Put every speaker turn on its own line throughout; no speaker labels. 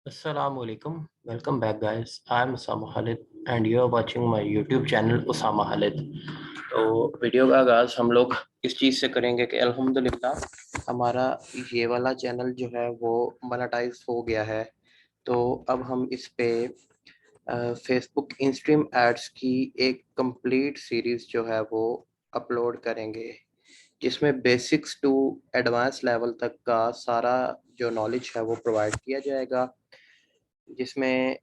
Assalamualaikum. Welcome back, guys. I'm Usama Khalid and you're watching my YouTube channel Usama Khalid. तो video का आगाज़ हम लोग इस चीज़ से करेंगे कि अल्हम्दुलिल्लाह हमारा ये वाला चैनल जो है वो मोनेटाइज हो गया है। तो अब हम इस पे फेसबुक इंस्ट्रीम एड्स की एक कंप्लीट सीरीज़ जो है वो अपलोड करेंगे, जिसमें बेसिक्स टू एडवांस लेवल तक का सारा जो नॉलेज है वो प्रोवाइड किया जाएगा, जिसमें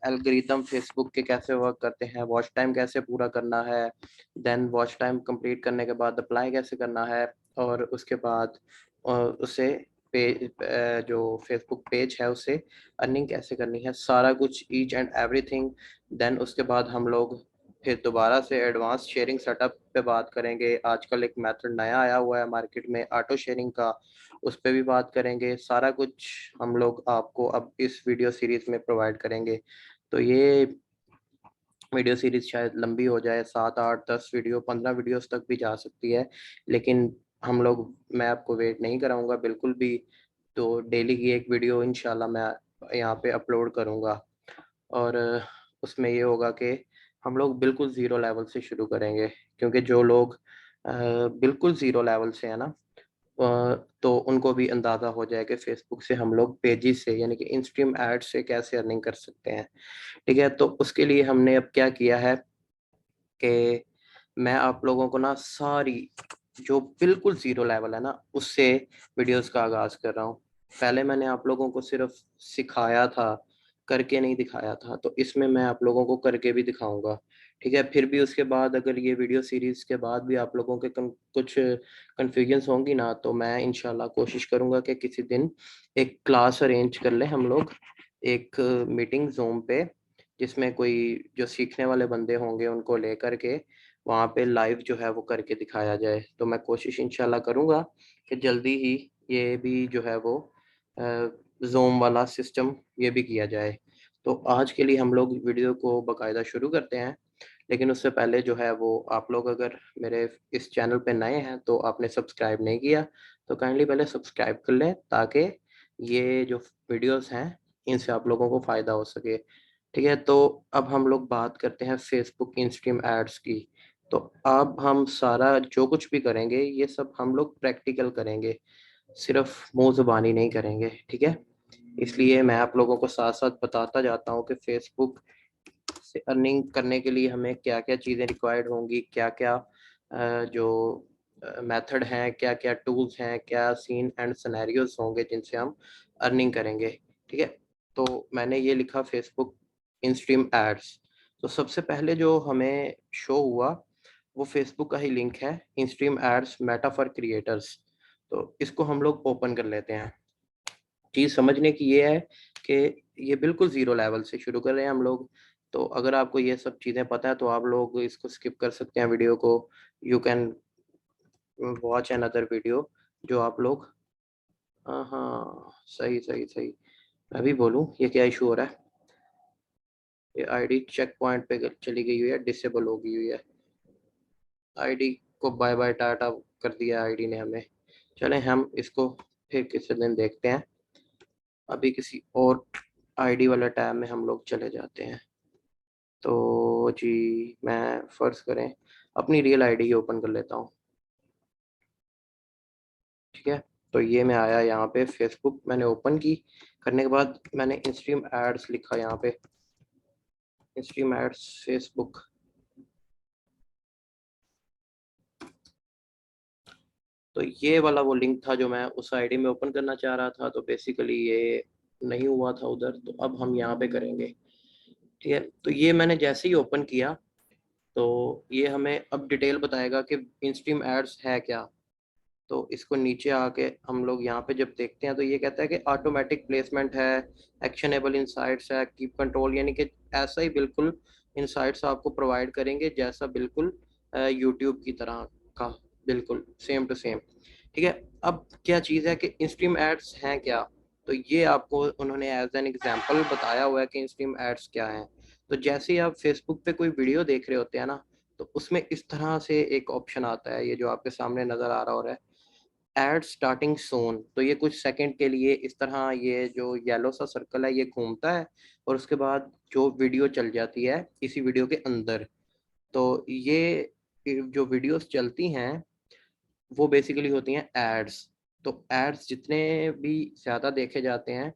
एल्गोरिदम फेसबुक के कैसे वर्क करते हैं, वॉच टाइम कैसे पूरा करना है, देन वॉच टाइम कंप्लीट करने के बाद अप्लाई कैसे करना है, और उसके बाद उसे जो फेसबुक पेज है उसे अर्निंग कैसे करनी है, सारा कुछ ईच एंड एवरीथिंग। देन उसके बाद हम लोग फिर दोबारा से एडवांस शेयरिंग सेटअप पे बात करेंगे। आजकल एक मेथड नया आया हुआ है मार्केट में ऑटो शेयरिंग का, उस पर भी बात करेंगे। सारा कुछ हम लोग आपको अब इस वीडियो सीरीज में प्रोवाइड करेंगे। तो ये वीडियो सीरीज शायद लंबी हो जाए, 7 8 10 वीडियो 15 वीडियोस तक भी जा सकती है, लेकिन मैं आपको वेट नहीं कराऊंगा बिल्कुल भी। तो डेली की एक वीडियो इंशाल्लाह मैं यहाँ पे अपलोड करूँगा, और उसमें ये होगा कि हम लोग बिल्कुल ज़ीरो लेवल से शुरू करेंगे, क्योंकि जो लोग बिल्कुल ज़ीरो लेवल से है ना, तो उनको भी अंदाज़ा हो जाए कि फेसबुक से हम लोग पेजेस से यानी कि इंस्ट्रीम एड से कैसे अर्निंग कर सकते हैं। ठीक है, तो उसके लिए हमने अब क्या किया है कि मैं आप लोगों को ना सारी जो बिल्कुल ज़ीरो लेवल है ना उससे वीडियोस का आगाज़ कर रहा हूँ। पहले मैंने आप लोगों को सिर्फ सिखाया था, करके नहीं दिखाया था, तो इसमें मैं आप लोगों को करके भी दिखाऊंगा। ठीक है, फिर भी उसके बाद अगर ये वीडियो सीरीज़ के बाद भी आप लोगों के कुछ कन्फ्यूजन्स होंगी ना, तो मैं इंशाल्लाह कोशिश करूँगा कि किसी दिन एक क्लास अरेंज कर लें हम लोग, एक मीटिंग ज़ूम पे, जिसमें कोई जो सीखने वाले बंदे होंगे उनको लेकर के वहाँ पे लाइव जो है वो करके दिखाया जाए। तो मैं कोशिश इंशाल्लाह करूँगा कि जल्दी ही ये भी जो है वो ज़ूम वाला सिस्टम ये भी किया जाए। तो आज के लिए हम लोग वीडियो को बाकायदा शुरू करते हैं, लेकिन उससे पहले जो है वो आप लोग अगर मेरे इस चैनल पे नए हैं तो आपने सब्सक्राइब नहीं किया, तो काइंडली पहले सब्सक्राइब कर लें, ताकि ये जो वीडियोस हैं इनसे आप लोगों को फ़ायदा हो सके। ठीक है, तो अब हम लोग बात करते हैं फेसबुक इंस्ट्रीम एड्स की। तो अब हम सारा जो कुछ भी करेंगे ये सब हम लोग प्रैक्टिकल करेंगे, सिर्फ मुंह ज़ुबानी नहीं करेंगे। ठीक है, इसलिए मैं आप लोगों को साथ साथ बताता जाता हूँ कि फेसबुक से अर्निंग करने के लिए हमें क्या क्या चीज़ें रिक्वायर्ड होंगी, क्या क्या जो मेथड हैं, क्या क्या टूल्स हैं, क्या सीन एंड सिनेरियोज होंगे जिनसे हम अर्निंग करेंगे। ठीक है, तो मैंने ये लिखा फेसबुक इंस्ट्रीम एड्स। तो सबसे पहले जो हमें शो हुआ वो फेसबुक का ही लिंक है, instream ads Meta for creators. तो इसको हम लोग ओपन कर लेते हैं। चीज़ समझने की ये है कि ये बिल्कुल ज़ीरो लेवल से शुरू कर रहे हैं हम लोग। तो अगर आपको ये सब चीज़ें पता है तो आप लोग इसको स्किप कर सकते हैं वीडियो को। You can watch another video जो आप लोग। हाँ हाँ, सही सही सही। मैं भी बोलूँ ये क्या इशू हो रहा है। ये आईडी चेक पॉइंट पे चली गई हुई है, डिसेबल हो गई हुई है। आईडी को बाय बाय टाटा कर दिया आईडी ने हमें। चलें हम इसको फिर किसी दिन देखते हैं। अभी किसी और आईडी वाले टैब में हम लोग चले जाते हैं। तो जी, मैं फ़र्ज़ करें अपनी रियल आईडी ही ओपन कर लेता हूँ। ठीक है, तो ये मैं आया यहाँ पे फेसबुक मैंने ओपन की। करने के बाद मैंने इंस्ट्रीम एड्स लिखा यहाँ पे, इंस्ट्रीम एड्स फेसबुक। तो ये वाला वो लिंक था जो मैं उस आईडी में ओपन करना चाह रहा था, तो बेसिकली ये नहीं हुआ था उधर, तो अब हम यहाँ पे करेंगे। ठीक है, तो ये मैंने जैसे ही ओपन किया तो ये हमें अब डिटेल बताएगा कि इंस्ट्रीम एड्स है क्या। तो इसको नीचे आके हम लोग यहाँ पे जब देखते हैं तो ये कहता है कि ऑटोमेटिक प्लेसमेंट है, एक्शनेबल इंसाइट्स है, कीप कंट्रोल, यानी कि ऐसा ही बिल्कुल इंसाइट्स आपको प्रोवाइड करेंगे जैसा बिल्कुल यूट्यूब की तरह का, बिल्कुल सेम टू सेम। ठीक है, अब क्या चीज़ है कि इंस्ट्रीम एड्स हैं क्या। तो ये आपको उन्होंने एज एन एग्जाम्पल बताया हुआ है कि इंस्ट्रीम एड्स क्या हैं। तो जैसे ही आप फेसबुक पे कोई वीडियो देख रहे होते हैं ना, तो उसमें इस तरह से एक ऑप्शन आता है, ये जो आपके सामने नज़र आ रहा हो रहा है, एड स्टार्टिंग सोन, तो ये कुछ सेकंड के लिए इस तरह ये जो येलो सा सर्कल है ये घूमता है और उसके बाद जो वीडियो चल जाती है इसी वीडियो के अंदर। तो ये जो वीडियोस चलती हैं वो बेसिकली होती हैं एड्स। तो एड्स जितने भी ज़्यादा देखे जाते हैं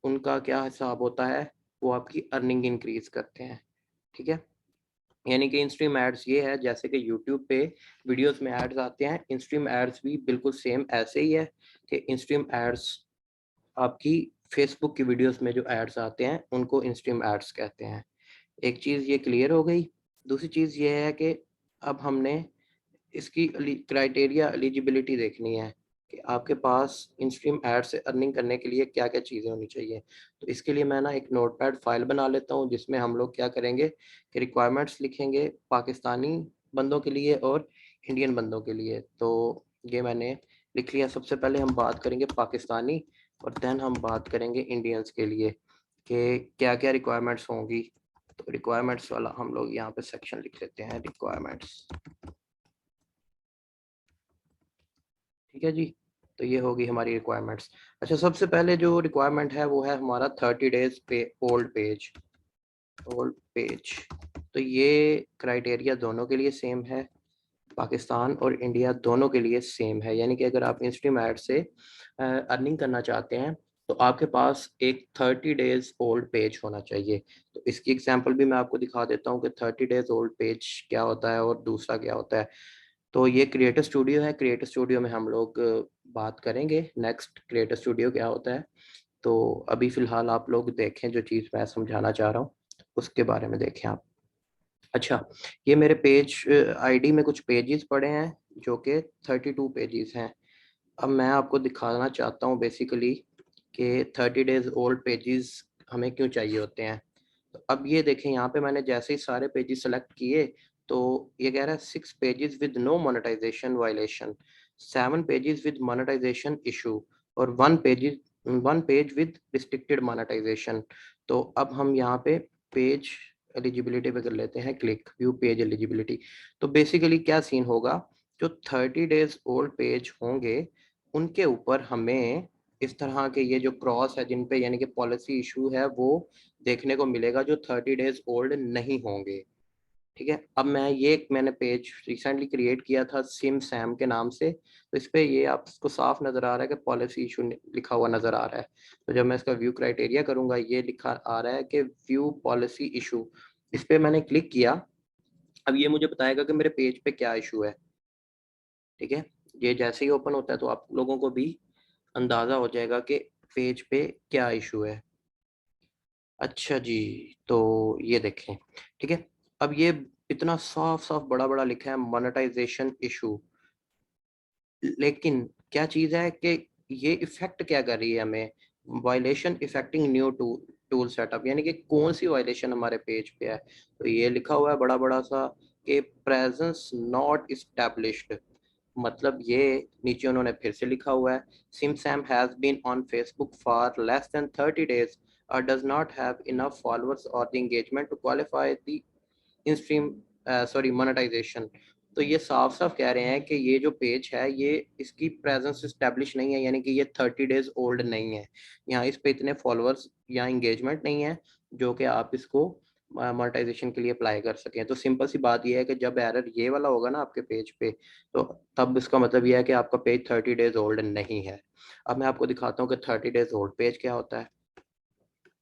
उनका क्या हिसाब होता है, वो आपकी अर्निंग इंक्रीज करते हैं। ठीक है, यानी कि इनस्ट्रीम एड्स ये है जैसे कि यूट्यूब पे वीडियोस में एड्स आते हैं, इनस्ट्रीम एड्स भी बिल्कुल सेम ऐसे ही है कि इनस्ट्रीम एड्स आपकी फेसबुक की वीडियोस में जो एड्स आते हैं उनको इनस्ट्रीम एड्स कहते हैं। एक चीज़ ये क्लियर हो गई। दूसरी चीज़ ये है कि अब हमने इसकी क्राइटेरिया एलिजिबिलिटी देखनी है कि आपके पास इनस्ट्रीम ऐड से अर्निंग करने के लिए क्या क्या चीज़ें होनी चाहिए। तो इसके लिए मैं ना एक नोटपैड फाइल बना लेता हूँ जिसमें हम लोग क्या करेंगे कि रिक्वायरमेंट्स लिखेंगे पाकिस्तानी बंदों के लिए और इंडियन बंदों के लिए। तो ये मैंने लिख लिया। सबसे पहले हम बात करेंगे पाकिस्तानी और देन हम बात करेंगे इंडियंस के लिए कि क्या क्या रिक्वायरमेंट्स होंगी। तो रिक्वायरमेंट्स वाला हम लोग यहाँ पे सेक्शन लिख लेते हैं, रिक्वायरमेंट्स। ठीक है जी, तो ये होगी हमारी रिक्वायरमेंट्स। अच्छा, सबसे पहले जो रिक्वायरमेंट है वो है हमारा 30 डेज पे ओल्ड पेज। ओल्ड पेज, तो ये क्राइटेरिया दोनों के लिए सेम है, पाकिस्तान और इंडिया दोनों के लिए सेम है। यानी कि अगर आप इंस्ट्रीम ऐड से अर्निंग करना चाहते हैं तो आपके पास एक 30 डेज ओल्ड पेज होना चाहिए। तो इसकी एग्जांपल भी मैं आपको दिखा देता हूँ कि 30 डेज ओल्ड पेज क्या होता है और दूसरा क्या होता है। तो ये क्रिएटर स्टूडियो है, क्रिएटर स्टूडियो में हम लोग बात करेंगे नेक्स्ट क्रिएटर स्टूडियो क्या होता है। तो अभी फ़िलहाल आप लोग देखें जो चीज़ मैं समझाना चाह रहा हूँ उसके बारे में देखें आप। अच्छा, ये मेरे पेज आईडी में कुछ पेजेस पड़े हैं जो कि 32 पेजेस हैं। अब मैं आपको दिखाना चाहता हूँ बेसिकली कि 30 डेज ओल्ड पेजेस हमें क्यों चाहिए होते हैं। तो अब ये देखें, यहाँ पे मैंने जैसे ही सारे पेजेस सेलेक्ट किए तो ये कह रहा है 6 pages with no monetization violation, 7 pages with monetization issue और 1 पेज विद रिस्ट्रिक्टेड मोनेटाइजेशन। तो अब हम यहाँ पे पेज एलिजिबिलिटी पे कर लेते हैं क्लिक, व्यू पेज एलिजिबिलिटी। तो बेसिकली क्या सीन होगा, जो 30 डेज ओल्ड पेज होंगे उनके ऊपर हमें इस तरह के ये जो क्रॉस है जिन पे यानी कि पॉलिसी इशू है वो देखने को मिलेगा जो 30 डेज ओल्ड नहीं होंगे। ठीक है, अब मैंने पेज रिसेंटली क्रिएट किया था सिम सैम के नाम से। तो इस पे ये आपको साफ नज़र आ रहा है कि पॉलिसी इशू लिखा हुआ नज़र आ रहा है। तो जब मैं इसका व्यू क्राइटेरिया करूँगा ये लिखा आ रहा है कि व्यू पॉलिसी इशू। इस पर मैंने क्लिक किया, अब ये मुझे बताएगा कि मेरे पेज पे क्या इशू है। ठीक है, ये जैसे ही ओपन होता है तो आप लोगों को भी अंदाज़ा हो जाएगा कि पेज पे क्या इशू है। अच्छा जी, तो ये देखें। ठीक है, अब ये इतना साफ साफ बड़ा बड़ा लिखा है मोनेटाइजेशन इशू, लेकिन क्या चीज़ है कि ये इफेक्ट क्या कर रही है हमें, violation affecting new tool setup, यानी कि कौन सी वायलेशन हमारे पेज पे है। तो ये लिखा हुआ है बड़ा बड़ा सा कि प्रेजेंस नॉट इस्टेब्लिश्ड, मतलब ये नीचे उन्होंने फिर से लिखा हुआ है सिम सैम has been on Facebook for less than 30 days और does not have enough followers और the engagement to qualify the in stream sorry monetisation. तो ये साफ साफ कह रहे हैं कि ये जो पेज है ये इसकी प्रेजेंस इस्टेब्लिश नहीं है, यानी कि ये 30 डेज ओल्ड नहीं है, यहाँ इस पे इतने फॉलोअर्स या इंगेजमेंट नहीं है जो कि आप इसको मोनेटाइजेशन के लिए अप्लाई कर सकें। तो सिंपल सी बात यह है कि जब एरर ये वाला होगा ना आपके पेज पे तो तब इसका मतलब यह है कि आपका पेज 30 डेज ओल्ड नहीं है। अब मैं आपको दिखाता हूँ कि 30 डेज ओल्ड पेज क्या होता है।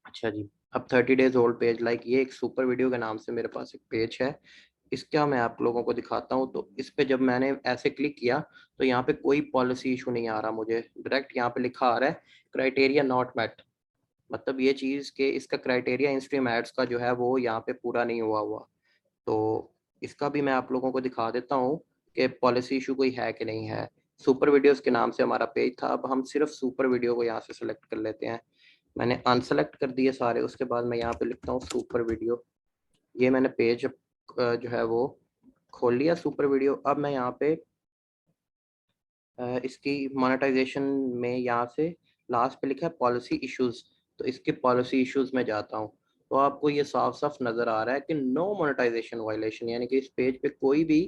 अच्छा जी, अब 30 डेज ओल्ड पेज लाइक ये एक सुपर वीडियो के नाम से मेरे पास एक पेज है, इसका मैं आप लोगों को दिखाता हूँ। तो इस पे जब मैंने ऐसे क्लिक किया तो यहाँ पे कोई पॉलिसी इशू नहीं आ रहा, मुझे डायरेक्ट यहाँ पे लिखा आ रहा है क्राइटेरिया नॉट मेट, मतलब ये चीज़ के इसका क्राइटेरिया इंस्ट्रीम एड्स का जो है वो यहाँ पे पूरा नहीं हुआ। तो इसका भी मैं आप लोगों को दिखा देता हूँ कि पॉलिसी इशू कोई है कि नहीं है। सुपर वीडियोस के नाम से हमारा पेज था, अब हम सिर्फ सुपर वीडियो को यहाँ से सिलेक्ट कर लेते हैं। मैंने अनसेलेक्ट कर दिए सारे, उसके बाद मैं यहाँ पे लिखता हूँ सुपर वीडियो। ये मैंने पेज जो है वो खोल लिया सुपर वीडियो। अब मैं यहाँ पे इसकी मोनेटाइजेशन में यहाँ से लास्ट पे लिखा है पॉलिसी इश्यूज, तो इसके पॉलिसी इश्यूज में जाता हूँ तो आपको ये साफ साफ नज़र आ रहा है कि नो मोनेटाइजेशन वायलेशन, यानी कि इस पेज पे कोई भी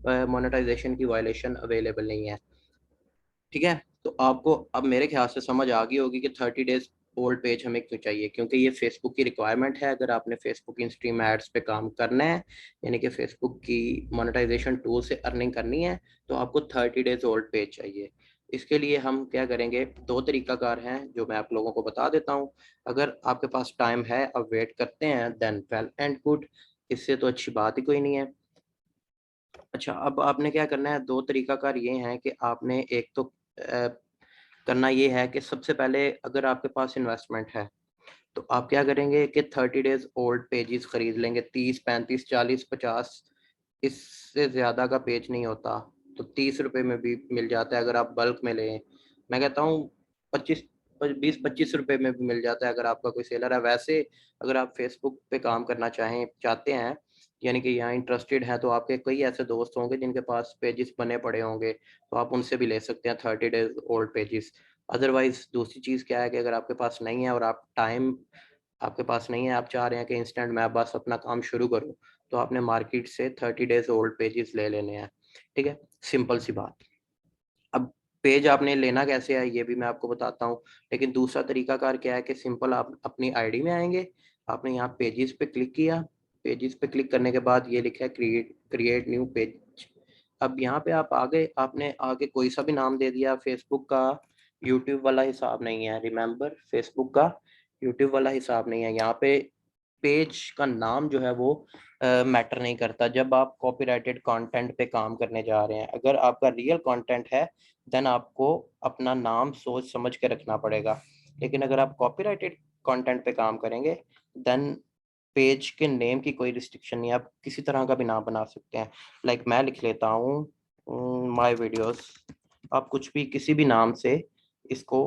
मोनेटाइजेशन की वायलेशन अवेलेबल नहीं है। ठीक है। तो आपको अब मेरे ख्याल से समझ आ गई होगी कि 30 डेज ओल्ड पेज हमें क्यों चाहिए, क्योंकि ये फेसबुक की रिक्वायरमेंट है। अगर आपने फेसबुक इन स्ट्रीम एड्स पे काम करना है, यानी कि फेसबुक की मोनेटाइजेशन टूल से अर्निंग करनी है, तो आपको 30 डेज ओल्ड पेज चाहिए। इसके लिए हम क्या करेंगे, दो तरीकाकार हैं जो मैं आप लोगों को बता देता हूँ। अगर आपके पास टाइम है, अब वेट करते हैं, देन वेल एंड गुड, इससे तो अच्छी बात ही कोई नहीं है। अच्छा, अब आपने क्या करना है, दो तरीकाकार ये हैं कि आपने एक तो करना ये है कि सबसे पहले अगर आपके पास इन्वेस्टमेंट है, तो आप क्या करेंगे कि 30 डेज ओल्ड पेजेस खरीद लेंगे। 30, 35, 40, 50, इससे ज़्यादा का पेज नहीं होता, तो 30 रुपये में भी मिल जाता है अगर आप बल्क में लें। मैं कहता हूँ 25 में भी मिल जाता है अगर आपका कोई सेलर है। वैसे अगर आप फेसबुक पे काम करना चाहते हैं, यानी कि यहाँ इंटरेस्टेड हैं, तो आपके कई ऐसे दोस्त होंगे जिनके पास पेजेस बने पड़े होंगे, तो आप उनसे भी ले सकते हैं 30 डेज ओल्ड पेजेस। अदरवाइज दूसरी चीज़ क्या है कि अगर आपके पास नहीं है और आपके पास नहीं है, आप चाह रहे हैं कि इंस्टेंट मैं बस अपना काम शुरू करूं, तो आपने मार्केट से 30 डेज ओल्ड पेजेस ले लेने हैं। ठीक है, सिंपल सी बात। अब पेज आपने लेना कैसे है ये भी मैं आपको बताता हूँ। लेकिन दूसरा तरीकाकार क्या है कि सिंपल आप अपनी आईडी में आएंगे, आपने यहाँ पेजेस पे क्लिक किया। पेजेस पे क्लिक करने के बाद ये लिखा है क्रिएट क्रिएट न्यू पेज। अब यहाँ पे आप आगे आपने आगे कोई सा भी नाम दे दिया। फेसबुक का यूट्यूब वाला हिसाब नहीं है, रिमेंबर, फेसबुक का यूट्यूब वाला हिसाब नहीं है। यहाँ पे पेज का नाम जो है वो मैटर नहीं करता जब आप कॉपीराइटेड कंटेंट पे काम करने जा रहे हैं। अगर आपका रियल कंटेंट है, देन आपको अपना नाम सोच समझ के रखना पड़ेगा। लेकिन अगर आप कॉपीराइटेड कंटेंट पे काम करेंगे, देन पेज के नेम की कोई रिस्ट्रिक्शन नहीं है, आप किसी तरह का भी नाम बना सकते हैं। लाइक मैं लिख लेता हूँ माय वीडियोस, आप कुछ भी किसी भी नाम से इसको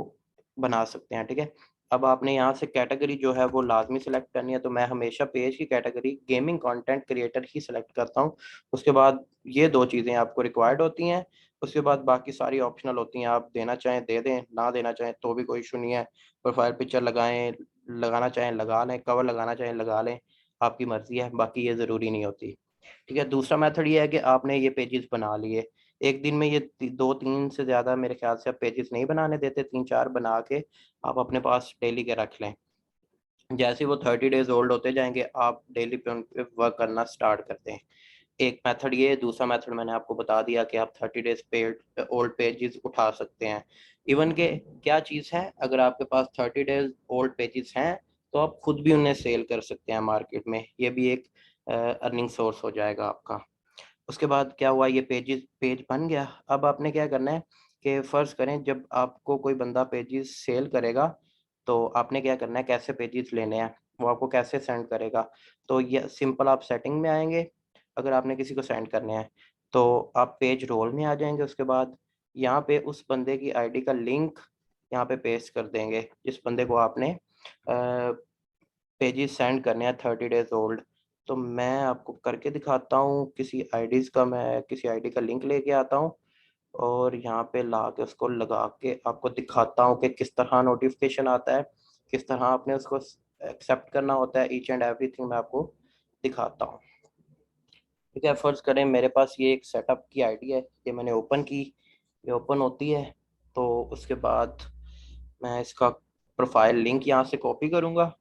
बना सकते हैं। ठीक है, अब आपने यहाँ से कैटेगरी जो है वो लाजमी सेलेक्ट करनी है, तो मैं हमेशा पेज की कैटेगरी गेमिंग कंटेंट क्रिएटर ही सेलेक्ट करता हूँ। उसके बाद ये दो चीज़ें आपको रिक्वायर्ड होती हैं। उसके बाद बाकी सारी ऑप्शनल होती हैं, आप देना चाहें दे दें, ना देना चाहें तो भी कोई इशू नहीं है। प्रोफाइल पिक्चर लगाएं, लगाना चाहें लगा लें, कवर लगाना चाहें लगा लें, आपकी मर्जी है, बाकी ये ज़रूरी नहीं होती। ठीक है, दूसरा मेथड ये है कि आपने ये पेजेस बना लिए। एक दिन में ये दो तीन से ज़्यादा मेरे ख्याल से आप पेजेस नहीं बनाने देते, तीन चार बना के आप अपने पास डेली के रख लें। जैसे वो 30 डेज ओल्ड होते जाएंगे, आप डेली पे उन पे वर्क करना स्टार्ट करते हैं। एक मेथड ये है। दूसरा मेथड मैंने आपको बता दिया कि आप 30 डेज पेड ओल्ड पेजेस उठा सकते हैं। इवन के क्या चीज़ है, अगर आपके पास 30 डेज ओल्ड पेजेस हैं, तो आप खुद भी उन्हें सेल कर सकते हैं मार्केट में। ये भी एक अर्निंग सोर्स हो जाएगा आपका। उसके बाद क्या हुआ, ये पेज बन गया। अब आपने क्या करना है कि फ़र्ज़ करें जब आपको कोई बंदा पेजेस सेल करेगा, तो आपने क्या करना है, कैसे पेजेस लेने हैं, वो आपको कैसे सेंड करेगा। तो ये सिंपल, आप सेटिंग में आएंगे। अगर आपने किसी को सेंड करने हैं, तो आप पेज रोल में आ जाएंगे। उसके बाद यहाँ पे उस बंदे की आईडी का लिंक यहाँ पे पेस्ट कर देंगे, जिस बंदे को आपने पेजेस सेंड करने हैं 30 डेज ओल्ड। तो मैं आपको करके दिखाता हूँ, किसी आईडीज़ का मैं किसी आईडी का लिंक लेके आता हूँ और यहाँ पे ला के उसको लगा के आपको दिखाता हूँ कि किस तरह नोटिफिकेशन आता है, किस तरह आपने उसको एक्सेप्ट करना होता है। ईच एंड एवरीथिंग मैं आपको दिखाता हूँ। ठीक है, फर्ज करें मेरे पास ये एक सेटअप की आईडी है, ये मैंने ओपन की, ये ओपन होती है। तो उसके बाद मैं इसका प्रोफाइल लिंक यहाँ से कॉपी करूँगा।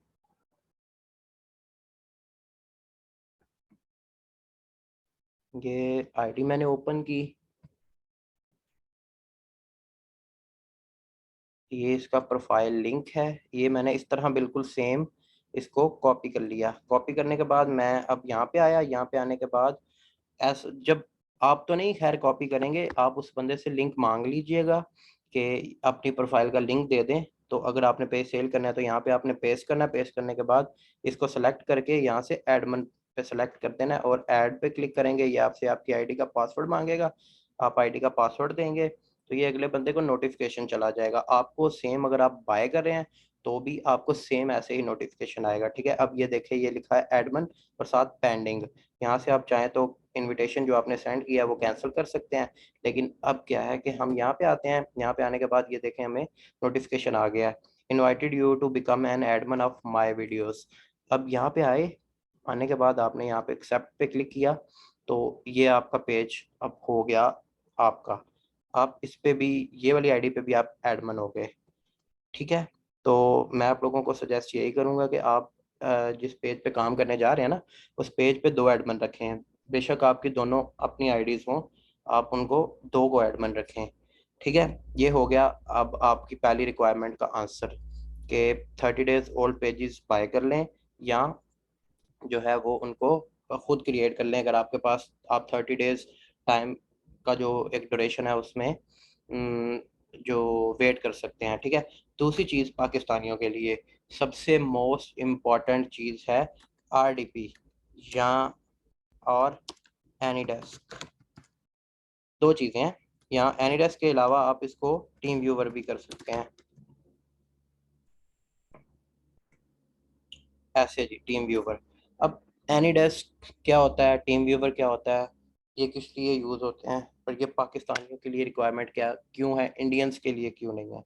ये आईडी मैंने ओपन की, ये इसका प्रोफाइल लिंक है, ये मैंने इस तरह बिल्कुल सेम इसको कॉपी कर लिया। कॉपी करने के बाद मैं अब यहाँ पे आया, यहाँ पे आने के बाद ऐसा जब आप तो नहीं खैर कॉपी करेंगे, आप उस बंदे से लिंक मांग लीजिएगा कि अपनी प्रोफाइल का लिंक दे दें। तो अगर आपने पेज सेल करना है, तो यहाँ पे आपने पेस्ट करना है। पेस्ट करने के बाद इसको सेलेक्ट करके यहाँ से एडमन पे सेलेक्ट कर देना है और ऐड पे क्लिक करेंगे। ये आपसे आपकी आईडी का पासवर्ड मांगेगा, आप आईडी का पासवर्ड देंगे, तो ये अगले बंदे को नोटिफिकेशन चला जाएगा। आपको सेम अगर आप बाय कर रहे हैं, तो भी आपको सेम ऐसे ही नोटिफिकेशन आएगा। ठीक है, अब ये देखिए, ये लिखा है एडमन और साथ पेंडिंग। यहाँ से आप चाहें तो इनविटेशन जो आपने सेंड किया है वो कैंसिल कर सकते हैं। लेकिन अब क्या है कि हम यहाँ पे आते हैं, यहाँ पे आने के बाद ये देखें, हमें नोटिफिकेशन आ गया है, invited you to become an admin of my videos. अब यहाँ पे आने के बाद आपने यहाँ पे एक्सेप्ट पे क्लिक किया, तो ये आपका पेज अब हो गया आपका। आप इस पे भी, ये वाली आईडी पे भी आप एडमिन हो गए, ठीक है। तो मैं आप लोगों को सजेस्ट यही करूँगा कि आप जिस पेज पे काम करने जा रहे हैं ना, उस पेज पे 2 एडमिन रखें हैं। बेशक आपकी दोनों अपनी आईडीज़ हों, आप उनको 2 को एडमिन रखें, ठीक है। ये हो गया अब आपकी पहली रिक्वायरमेंट का आंसर कि 30 डेज ओल्ड पेजेस बाय कर लें, या जो है वो उनको खुद क्रिएट कर लें। अगर आपके पास, आप 30 डेज टाइम का जो एक ड्यूरेशन है उसमें जो वेट कर सकते हैं, ठीक है। दूसरी चीज़ पाकिस्तानियों के लिए सबसे मोस्ट इम्पॉर्टेंट चीज़ है आरडीपी या और एनीडेस्क। 2 चीज़ें हैं। यहाँ एनीडेस्क के अलावा आप इसको टीम व्यूवर भी कर सकते हैं, ऐसे जी, टीम व्यूवर। अब एनीडेस्क क्या होता है, टीम व्यूवर क्या होता है, ये किस लिए यूज़ होते हैं, और ये पाकिस्तानियों के लिए रिक्वायरमेंट क्या क्यों है, इंडियंस के लिए क्यों नहीं है।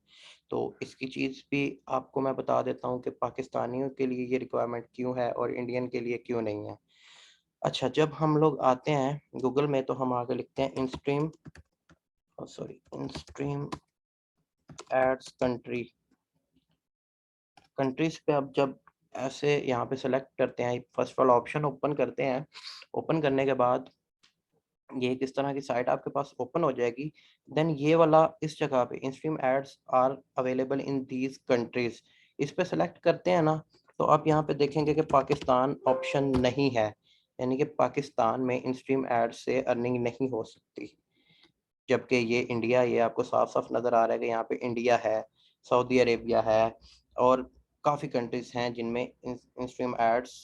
तो इसकी चीज़ भी आपको मैं बता देता हूँ कि पाकिस्तानियों के लिए ये रिक्वायरमेंट क्यों है और इंडियन के लिए क्यों नहीं है। अच्छा, जब हम लोग आते हैं गूगल में तो हम आगे लिखते हैं instream, sorry, instream ads country. Countries पे अब जब ऐसे यहाँ पे सेलेक्ट करते हैं, फर्स्ट वाला ऑप्शन ओपन करते हैं, ओपन करने के बाद ये किस तरह की साइट आपके पास ओपन हो जाएगी। देन ये वाला इस जगह पे instream ads are available in these countries, इस पे सेलेक्ट करते हैं ना, तो आप यहाँ पे देखेंगे कि पाकिस्तान ऑप्शन नहीं है, यानी कि पाकिस्तान में इंस्ट्रीम एड्स से अर्निंग नहीं हो सकती। जबकि ये इंडिया, ये आपको साफ साफ नज़र आ रहा है कि यहाँ पे इंडिया है, सऊदी अरेबिया है, और काफ़ी कंट्रीज हैं जिनमें इंस्ट्रीम एड्स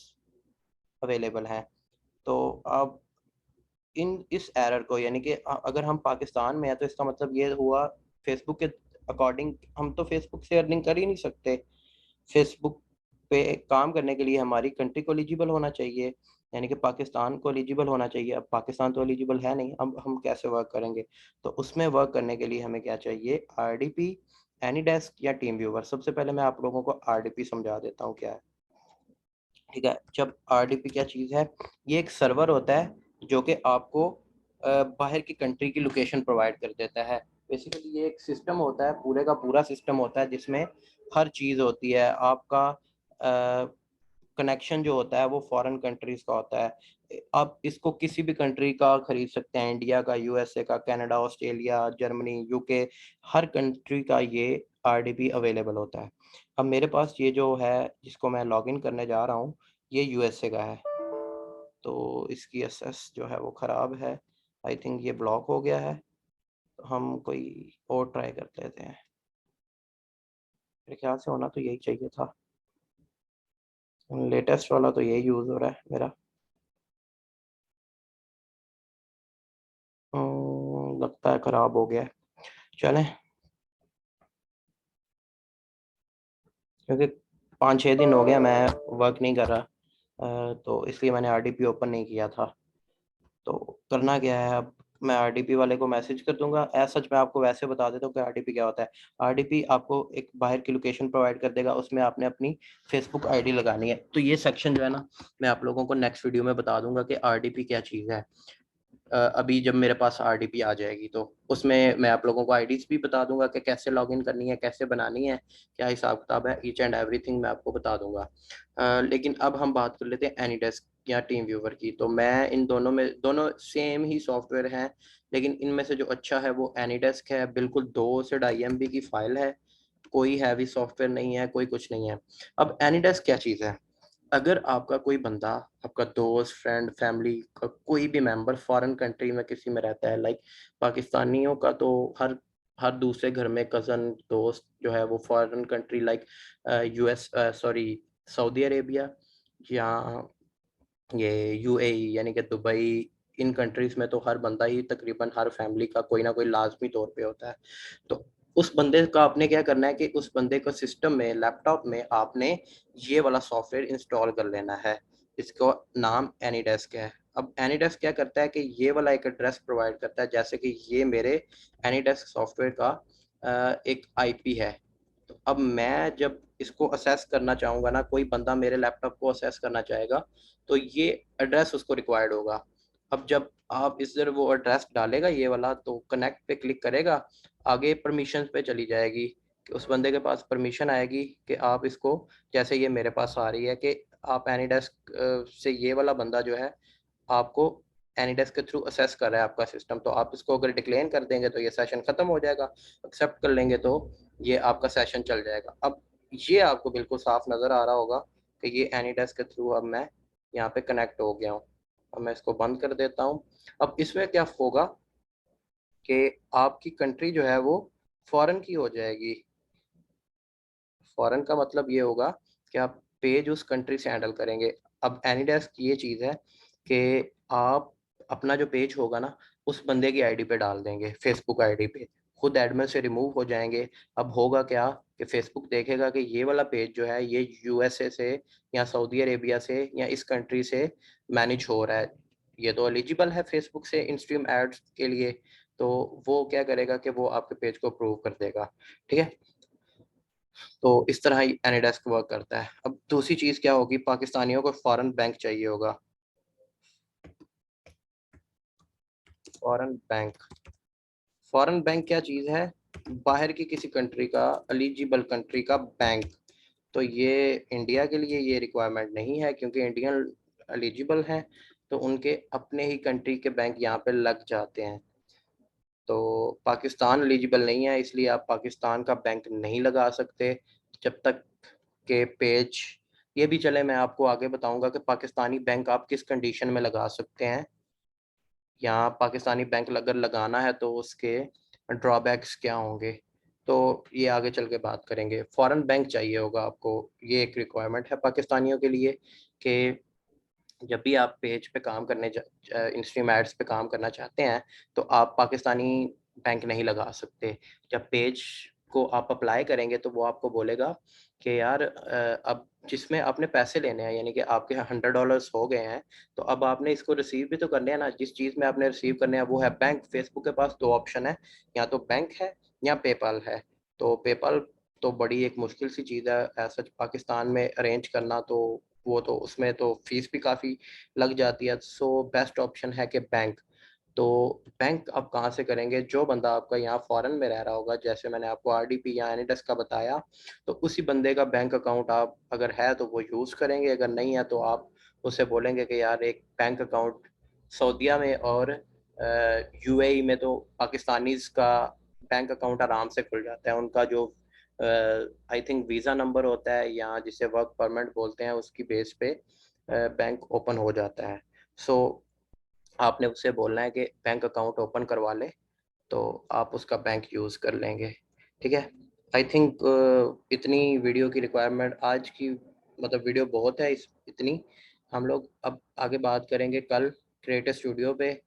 अवेलेबल हैं। तो अब इन इस एरर को, यानी कि अगर हम पाकिस्तान में हैं तो इसका मतलब ये हुआ फेसबुक के अकॉर्डिंग हम तो फेसबुक से अर्निंग कर ही नहीं सकते। फेसबुक पे काम करने के लिए हमारी कंट्री को एलिजिबल होना चाहिए, यानी कि पाकिस्तान को एलिजिबल होना चाहिए। अब पाकिस्तान तो एलिजिबल है नहीं, अब हम कैसे वर्क करेंगे। तो उसमें वर्क करने के लिए हमें क्या चाहिए, आरडीपी, एनीडेस्क या टीम व्यूवर। सबसे पहले मैं आप लोगों को आरडीपी समझा देता हूँ क्या है, ठीक है। जब आरडीपी क्या चीज़ है, ये एक सर्वर होता है जो कि आपको बाहर की कंट्री की लोकेशन प्रोवाइड कर देता है। बेसिकली ये एक सिस्टम होता है, पूरे का पूरा सिस्टम होता है जिसमें हर चीज़ होती है। आपका कनेक्शन जो होता है वो फॉरेन कंट्रीज का होता है। आप इसको किसी भी कंट्री का खरीद सकते हैं, इंडिया का, यूएसए का, कनाडा, ऑस्ट्रेलिया, जर्मनी, यूके, हर कंट्री का ये आरडीपी अवेलेबल होता है। अब मेरे पास ये जो है जिसको मैं लॉगिन करने जा रहा हूँ, ये यूएसए का है, तो इसकी एसएस जो है वो ख़राब है। आई थिंक ये ब्लॉक हो गया है, तो हम कोई और ट्राई कर लेते हैं। मेरे ख्याल से होना तो यही चाहिए था, लेटेस्ट वाला तो यही यूज़ हो रहा है मेरा। लगता है ख़राब हो गया है। चलें, क्योंकि 5-6 दिन हो गया मैं वर्क नहीं कर रहा, तो इसलिए मैंने आरडीपी ओपन नहीं किया था। तो करना क्या है अब, मैं आरडीपी वाले को मैसेज कर दूंगा। ऐसा सच मैं आपको वैसे बता देता हूँ कि आरडीपी क्या होता है। आरडीपी आपको एक बाहर की लोकेशन प्रोवाइड कर देगा, उसमें आपने अपनी फेसबुक आईडी लगानी है। तो ये सेक्शन जो है ना, मैं आप लोगों को नेक्स्ट वीडियो में बता दूंगा कि आरडीपी क्या चीज़ है। अभी जब मेरे पास आरडीपी आ जाएगी तो उसमें मैं आप लोगों को आईडीज भी बता दूंगा कि कैसे लॉगिन करनी है, कैसे बनानी है, क्या हिसाब किताब है, ईच एंड एवरीथिंग मैं आपको बता दूंगा। लेकिन अब हम बात कर लेते हैं एनीडेस्क या टीम व्यूवर की। तो मैं इन दोनों में, दोनों सेम ही सॉफ्टवेयर हैं, लेकिन इनमें से जो अच्छा है वो एनीडेस्क है। बिल्कुल 2 से 2.5 MB की फ़ाइल है, कोई हैवी सॉफ्टवेयर नहीं है, कोई कुछ नहीं है। अब एनीडेस्क क्या चीज़ है, अगर आपका कोई बंदा, आपका दोस्त, फ्रेंड, फैमिली का कोई भी मेंबर फॉरेन कंट्री में किसी में रहता है, लाइक पाकिस्तानियों का तो हर हर दूसरे घर में कज़न, दोस्त जो है वो foreign country, like US, sorry, Saudi Arabia, या ये यूएई यानी कि दुबई, इन कंट्रीज़ में तो हर बंदा ही तकरीबन हर फैमिली का कोई ना कोई लाज़मी तौर पे होता है। तो उस बंदे का आपने क्या करना है कि उस बंदे को सिस्टम में, लैपटॉप में आपने ये वाला सॉफ्टवेयर इंस्टॉल कर लेना है। इसका नाम एनीडेस्क है। अब एनीडेस्क क्या करता है कि ये वाला एक एड्रेस प्रोवाइड करता है, जैसे कि ये मेरे एनीडेस्क सॉफ्टवेयर का एक आईपी है। तो अब मैं जब इसको असेस करना चाहूँगा ना, कोई बंदा मेरे लैपटॉप को असेस करना चाहेगा, तो ये एड्रेस उसको रिक्वायर्ड होगा। अब जब आप इधर वो एड्रेस डालेगा ये वाला, तो कनेक्ट पे क्लिक करेगा, आगे परमिशन पे चली जाएगी कि उस बंदे के पास परमिशन आएगी कि आप इसको, जैसे ये मेरे पास आ रही है कि आप एनीडेस्क से ये वाला बंदा जो है आपको एनीडेस्क के थ्रू असेस कर रहा है आपका सिस्टम, तो आप इसको अगर डिक्लेन कर देंगे तो ये सेशन खत्म हो जाएगा, एक्सेप्ट कर लेंगे तो ये आपका सेशन चल जाएगा। अब ये आपको बिल्कुल साफ नज़र आ रहा होगा कि ये एनीडेस्क के थ्रू अब मैं यहाँ पे कनेक्ट हो गया हूँ। अब मैं इसको बंद कर देता हूँ। अब इसमें क्या होगा कि आपकी कंट्री जो है वो फॉरेन की हो जाएगी। फॉरेन का मतलब ये होगा कि आप पेज उस कंट्री से हैंडल करेंगे। अब एनीडेस्क ये चीज़ है कि आप अपना जो पेज होगा ना उस बंदे की आईडी पे डाल देंगे, फेसबुक आईडी पे, खुद एडमिन से रिमूव हो जाएंगे। अब होगा क्या कि फेसबुक देखेगा कि ये वाला पेज जो है ये यूएसए से या सऊदी अरेबिया से या इस कंट्री से मैनेज हो रहा है, ये तो एलिजिबल है फेसबुक से इंस्ट्रीम एड्स के लिए, तो वो क्या करेगा कि वो आपके पेज को अप्रूव कर देगा। ठीक है, तो इस तरह ही एनीडेस्क वर्क करता है। अब दूसरी चीज़ क्या होगी, पाकिस्तानियों को फॉरेन बैंक चाहिए होगा। फॉरेन बैंक, फॉरेन बैंक क्या चीज़ है, बाहर की किसी कंट्री का, एलिजिबल कंट्री का बैंक। तो ये इंडिया के लिए ये रिक्वायरमेंट नहीं है क्योंकि इंडियन एलिजिबल हैं, तो उनके अपने ही कंट्री के बैंक यहाँ पे लग जाते हैं। तो पाकिस्तान एलिजिबल नहीं है, इसलिए आप पाकिस्तान का बैंक नहीं लगा सकते जब तक के पेज, ये भी चले मैं आपको आगे बताऊंगा कि पाकिस्तानी बैंक आप किस कंडीशन में लगा सकते हैं। यहाँ पाकिस्तानी बैंक अगर लगाना है तो उसके ड्रॉबैक्स क्या होंगे, तो ये आगे चल के बात करेंगे। फॉरेन बैंक चाहिए होगा आपको, ये एक रिक्वायरमेंट है पाकिस्तानियों के लिए कि जब भी आप पेज पे काम करने इंस्ट्रीम एड्स पे काम करना चाहते हैं तो आप पाकिस्तानी बैंक नहीं लगा सकते। जब पेज को आप अप्लाई करेंगे तो वो आपको बोलेगा कि यार अब जिसमें आपने पैसे लेने हैं, यानी कि आपके $100 हो गए हैं, तो अब आपने इसको रिसीव भी तो करने हैं ना, जिस चीज़ में आपने रिसीव करने हैं वो है बैंक। फेसबुक के पास दो ऑप्शन है, या तो बैंक है या पेपाल है। तो पेपाल तो बड़ी एक मुश्किल सी चीज़ है ऐसा पाकिस्तान में अरेंज करना, तो वो तो उसमें तो फीस भी काफ़ी लग जाती है। सो बेस्ट ऑप्शन है कि बैंक। तो बैंक आप कहाँ से करेंगे, जो बंदा आपका यहाँ फॉरेन में रह रहा होगा, जैसे मैंने आपको आरडीपी या एनीडेस्क का बताया, तो उसी बंदे का बैंक अकाउंट आप अगर है तो वो यूज़ करेंगे, अगर नहीं है तो आप उससे बोलेंगे कि यार एक बैंक अकाउंट सऊदीया में और यूएई में तो पाकिस्तानीज का बैंक अकाउंट आराम से खुल जाता है। उनका जो आई थिंक वीज़ा नंबर होता है या जिसे वर्क परमिट बोलते हैं, उसकी बेस पे बैंक ओपन हो जाता है। सो आपने उससे बोलना है कि बैंक अकाउंट ओपन करवा ले, तो आप उसका बैंक यूज़ कर लेंगे। ठीक है, आई थिंक इतनी वीडियो की रिक्वायरमेंट आज की, मतलब वीडियो बहुत है, इस इतनी हम लोग अब आगे बात करेंगे कल क्रिएटर स्टूडियो पे,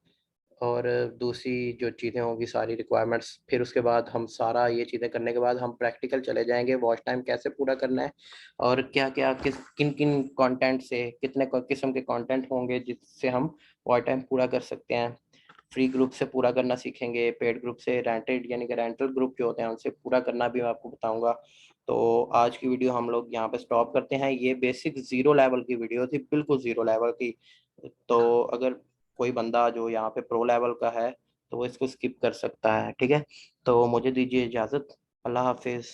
और दूसरी जो चीज़ें होंगी सारी रिक्वायरमेंट्स, फिर उसके बाद हम सारा ये चीज़ें करने के बाद हम प्रैक्टिकल चले जाएंगे, वॉच टाइम कैसे पूरा करना है और क्या क्या किन किन कंटेंट से कितने किस्म के कंटेंट होंगे जिससे हम वॉच टाइम पूरा कर सकते हैं। फ्री ग्रुप से पूरा करना सीखेंगे, पेड ग्रुप से, रेंटेड यानी कि रेंटल ग्रुप जो होते हैं उनसे पूरा करना भी मैं आपको बताऊंगा। तो आज की वीडियो हम लोग यहाँ पे स्टॉप करते हैं। ये बेसिक ज़ीरो लेवल की वीडियो थी, बिल्कुल ज़ीरो लेवल की। तो अगर कोई बंदा जो यहाँ पे प्रो लेवल का है तो वो इसको स्किप कर सकता है। ठीक है, तो मुझे दीजिए इजाज़त। अल्लाह हाफिज़।